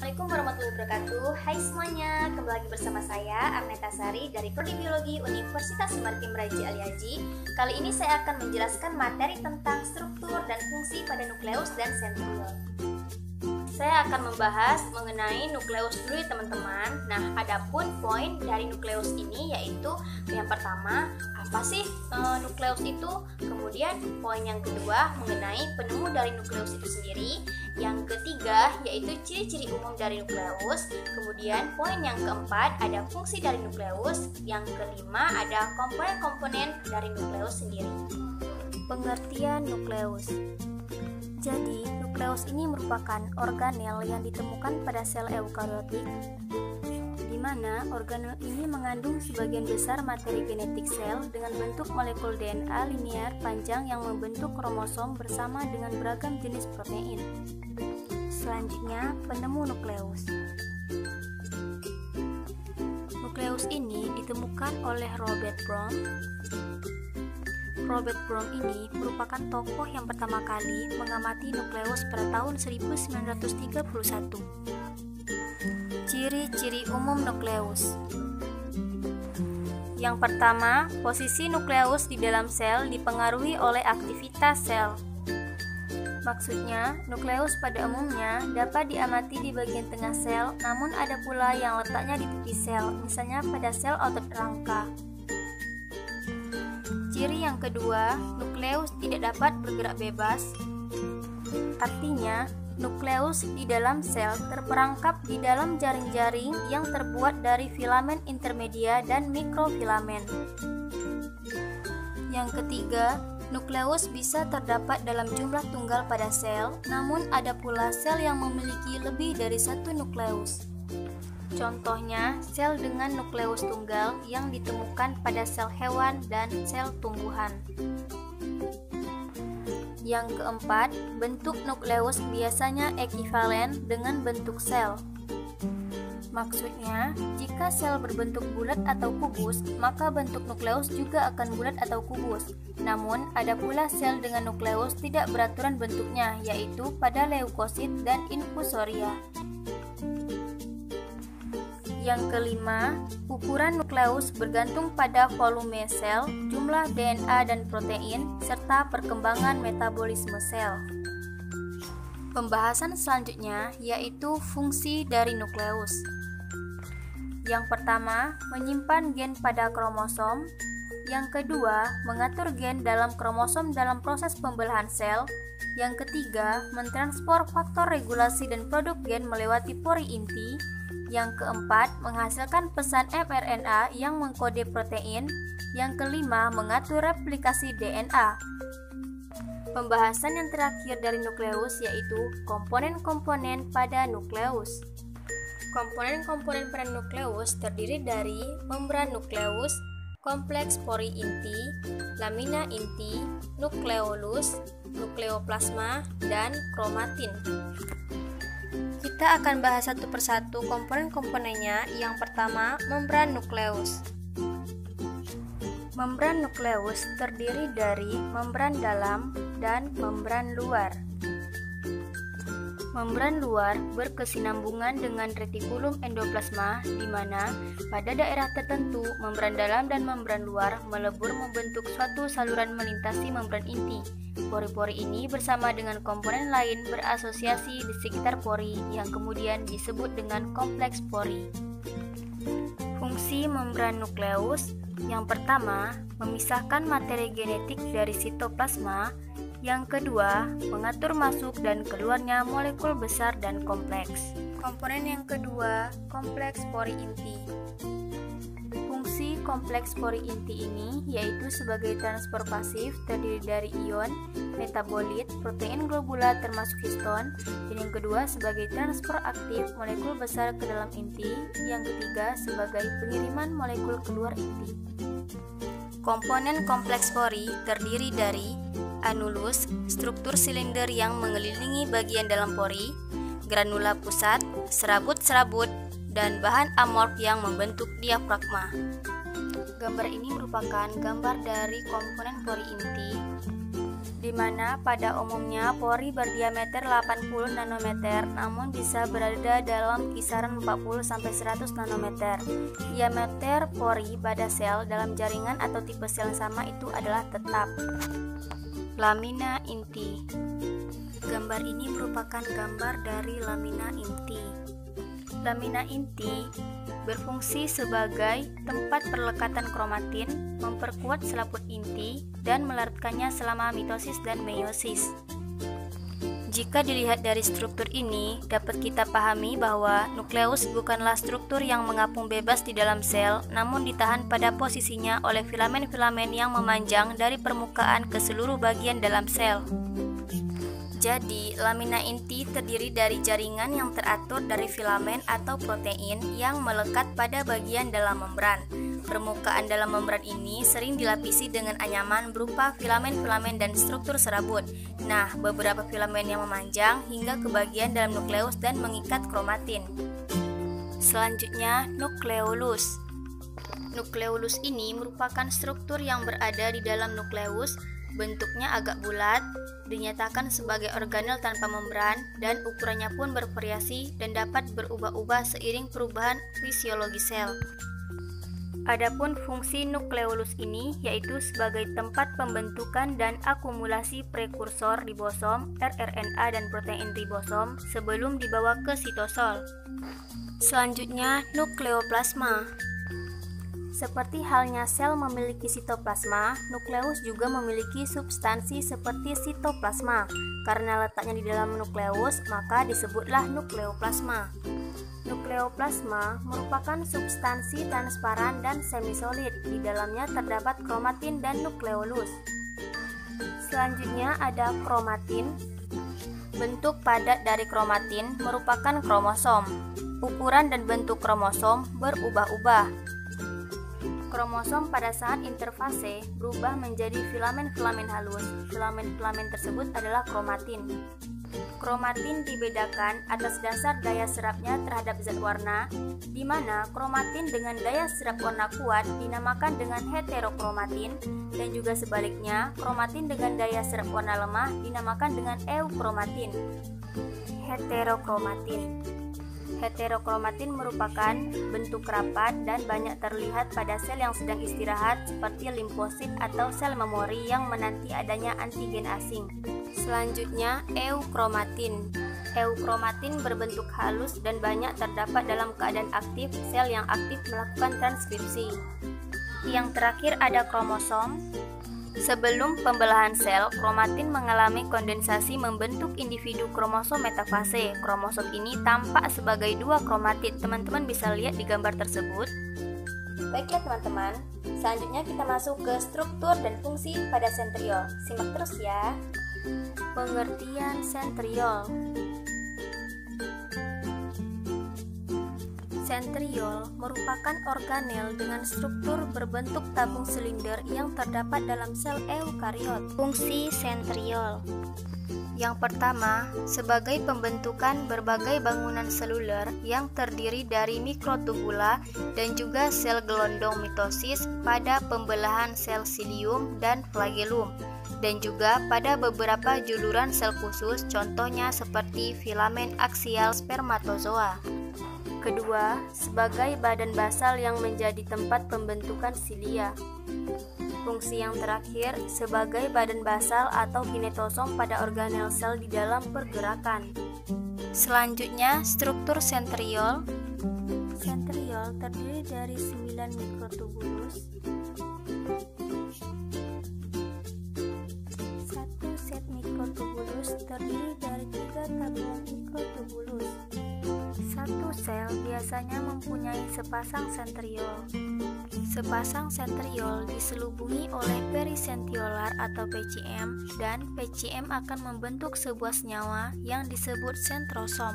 Assalamualaikum warahmatullahi wabarakatuh. Hai semuanya, kembali lagi bersama saya Arneta Sari dari Prodi Biologi Universitas Maritim Raja Ali Haji. Kali ini saya akan menjelaskan materi tentang struktur dan fungsi pada nukleus dan sentriol. Saya akan membahas mengenai nukleus dulu ya teman-teman. Nah, adapun poin dari nukleus ini yaitu yang pertama, apa sih nukleus itu? Kemudian poin yang kedua mengenai penemu dari nukleus itu sendiri. Yang ketiga yaitu ciri-ciri umum dari nukleus. Kemudian poin yang keempat ada fungsi dari nukleus. Yang kelima ada komponen-komponen dari nukleus sendiri. Pengertian nukleus. Jadi, nukleus ini merupakan organel yang ditemukan pada sel eukariotik, di mana organel ini mengandung sebagian besar materi genetik sel dengan bentuk molekul DNA linear panjang yang membentuk kromosom bersama dengan beragam jenis protein. Selanjutnya, penemu nukleus. Nukleus ini ditemukan oleh Robert Brown. Robert Brown ini merupakan tokoh yang pertama kali mengamati nukleus pada tahun 1931. Ciri-ciri umum nukleus. Yang pertama, posisi nukleus di dalam sel dipengaruhi oleh aktivitas sel. Maksudnya, nukleus pada umumnya dapat diamati di bagian tengah sel, namun ada pula yang letaknya di tepi sel, misalnya pada sel otot rangka. Ciri yang kedua, nukleus tidak dapat bergerak bebas. Artinya, nukleus di dalam sel terperangkap di dalam jaring-jaring yang terbuat dari filamen intermedia dan mikrofilamen. Yang ketiga, nukleus bisa terdapat dalam jumlah tunggal pada sel, namun ada pula sel yang memiliki lebih dari satu nukleus. Contohnya, sel dengan nukleus tunggal yang ditemukan pada sel hewan dan sel tumbuhan. Yang keempat, bentuk nukleus biasanya ekivalen dengan bentuk sel. Maksudnya, jika sel berbentuk bulat atau kubus, maka bentuk nukleus juga akan bulat atau kubus. Namun, ada pula sel dengan nukleus tidak beraturan bentuknya, yaitu pada leukosit dan infusoria. Yang kelima, ukuran nukleus bergantung pada volume sel, jumlah DNA dan protein, serta perkembangan metabolisme sel. Pembahasan selanjutnya yaitu fungsi dari nukleus. Yang pertama, menyimpan gen pada kromosom. Yang kedua, mengatur gen dalam kromosom dalam proses pembelahan sel. Yang ketiga, mentranspor faktor regulasi dan produk gen melewati pori inti. Yang keempat, menghasilkan pesan mRNA yang mengkode protein. Yang kelima, mengatur replikasi DNA. Pembahasan yang terakhir dari nukleus yaitu komponen-komponen pada nukleus. Komponen-komponen pada nukleus terdiri dari membran nukleus, kompleks pori inti, lamina inti, nukleolus, nukleoplasma, dan kromatin. Kita akan bahas satu persatu komponen-komponennya. Yang pertama, membran nukleus. Membran nukleus terdiri dari membran dalam dan membran luar. Membran luar berkesinambungan dengan retikulum endoplasma, di mana pada daerah tertentu membran dalam dan membran luar melebur membentuk suatu saluran melintasi membran inti. Pori-pori ini bersama dengan komponen lain berasosiasi di sekitar pori yang kemudian disebut dengan kompleks pori. Fungsi membran nukleus yang pertama, memisahkan materi genetik dari sitoplasma. Yang kedua, mengatur masuk dan keluarnya molekul besar dan kompleks. Komponen yang kedua, kompleks pori inti. Fungsi kompleks pori inti ini yaitu sebagai transport pasif terdiri dari ion, metabolit, protein globula termasuk histon, dan yang kedua sebagai transport aktif molekul besar ke dalam inti, yang ketiga sebagai pengiriman molekul keluar inti. Komponen kompleks pori terdiri dari anulus, struktur silinder yang mengelilingi bagian dalam pori, granula pusat, serabut-serabut, dan bahan amorf yang membentuk diafragma. Gambar ini merupakan gambar dari komponen pori inti. di mana pada umumnya pori berdiameter 80 nanometer namun bisa berada dalam kisaran 40-100 nanometer. Diameter pori pada sel dalam jaringan atau tipe sel yang sama itu adalah tetap. Lamina inti. Gambar ini merupakan gambar dari lamina inti. Lamina inti berfungsi sebagai tempat perlekatan kromatin, memperkuat selaput inti, dan melarutkannya selama mitosis dan meiosis. Jika dilihat dari struktur ini, dapat kita pahami bahwa nukleus bukanlah struktur yang mengapung bebas di dalam sel, namun ditahan pada posisinya oleh filamen-filamen yang memanjang dari permukaan ke seluruh bagian dalam sel. Jadi, lamina inti terdiri dari jaringan yang teratur dari filamen atau protein yang melekat pada bagian dalam membran. Permukaan dalam membran ini sering dilapisi dengan anyaman berupa filamen-filamen dan struktur serabut. Nah, beberapa filamen yang memanjang hingga ke bagian dalam nukleus dan mengikat kromatin. Selanjutnya, nukleolus. Nukleolus ini merupakan struktur yang berada di dalam nukleus. Bentuknya agak bulat, dinyatakan sebagai organel tanpa membran, dan ukurannya pun bervariasi dan dapat berubah-ubah seiring perubahan fisiologi sel. Adapun fungsi nukleolus ini yaitu sebagai tempat pembentukan dan akumulasi prekursor ribosom, rRNA dan protein ribosom sebelum dibawa ke sitosol. Selanjutnya, nukleoplasma. Seperti halnya sel memiliki sitoplasma, nukleus juga memiliki substansi seperti sitoplasma. Karena letaknya di dalam nukleus, maka disebutlah nukleoplasma. Nukleoplasma merupakan substansi transparan dan semisolid. Di dalamnya terdapat kromatin dan nukleolus. Selanjutnya ada kromatin. Bentuk padat dari kromatin merupakan kromosom. Ukuran dan bentuk kromosom berubah-ubah. Kromosom pada saat interfase berubah menjadi filamen-filamen halus. Filamen-filamen tersebut adalah kromatin. Kromatin dibedakan atas dasar daya serapnya terhadap zat warna, di mana kromatin dengan daya serap warna kuat dinamakan dengan heterokromatin, dan juga sebaliknya, kromatin dengan daya serap warna lemah dinamakan dengan eukromatin. Heterokromatin. Heterokromatin merupakan bentuk rapat dan banyak terlihat pada sel yang sedang istirahat seperti limfosit atau sel memori yang menanti adanya antigen asing. Selanjutnya, eukromatin. Eukromatin berbentuk halus dan banyak terdapat dalam keadaan aktif sel yang aktif melakukan transkripsi. Yang terakhir ada kromosom. Sebelum pembelahan sel, kromatin mengalami kondensasi membentuk individu kromosom metafase. Kromosom ini tampak sebagai dua kromatid. Teman-teman bisa lihat di gambar tersebut. Baiklah teman-teman, selanjutnya kita masuk ke struktur dan fungsi pada sentriol. Simak terus ya. Pengertian sentriol. Sentriol merupakan organel dengan struktur berbentuk tabung silinder yang terdapat dalam sel eukariot. Fungsi sentriol. Yang pertama, sebagai pembentukan berbagai bangunan seluler yang terdiri dari mikrotubula dan juga sel gelondong mitosis pada pembelahan sel silium dan flagellum, dan juga pada beberapa juluran sel khusus, contohnya seperti filamen aksial spermatozoa. Kedua, sebagai badan basal yang menjadi tempat pembentukan silia. Fungsi yang terakhir, sebagai badan basal atau kinetosom pada organel sel di dalam pergerakan. Selanjutnya, struktur sentriol. Sentriol terdiri dari 9 mikrotubulus. Satu set mikrotubulus terdiri dari 3 tabung mikrotubulus. Satu sel biasanya mempunyai sepasang sentriol. Sepasang sentriol diselubungi oleh perisentiolar atau PCM, dan PCM akan membentuk sebuah senyawa yang disebut sentrosom.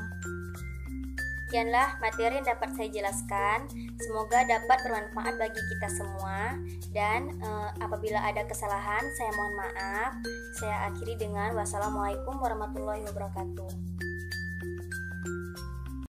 Sekianlah materi yang dapat saya jelaskan. Semoga dapat bermanfaat bagi kita semua. Dan apabila ada kesalahan, saya mohon maaf. Saya akhiri dengan wassalamualaikum warahmatullahi wabarakatuh.